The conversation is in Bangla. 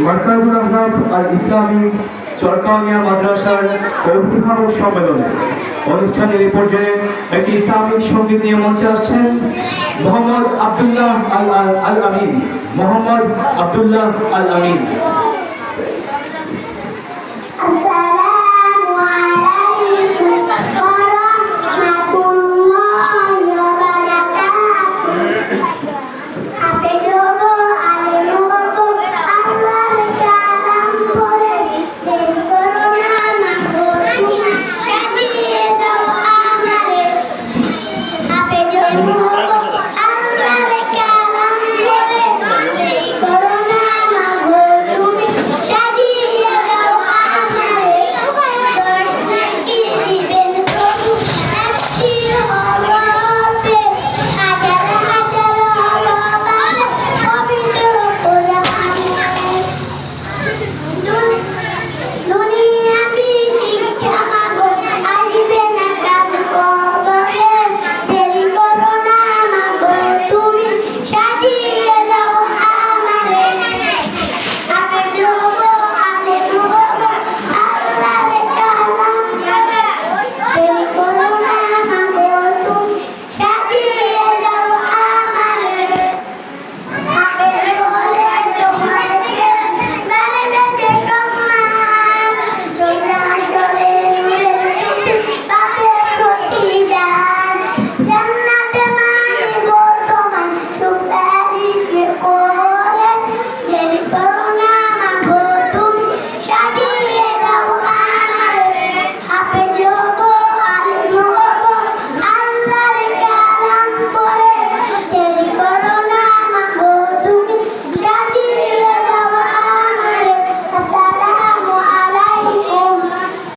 মার্কাজুল আহরাফ আল ইসলামী চরকানিয়া মাদ্রাসার অভিভাবক সম্মেলনে অনুষ্ঠানের এই পর্যায়ে একটি ইসলামিক সঙ্গীত নিয়ে মঞ্চে আসছেন মোহাম্মদ আব্দুল্লাহ আল আমিন। মোহাম্মদ আব্দুল্লাহ আল আমিন। Let it go.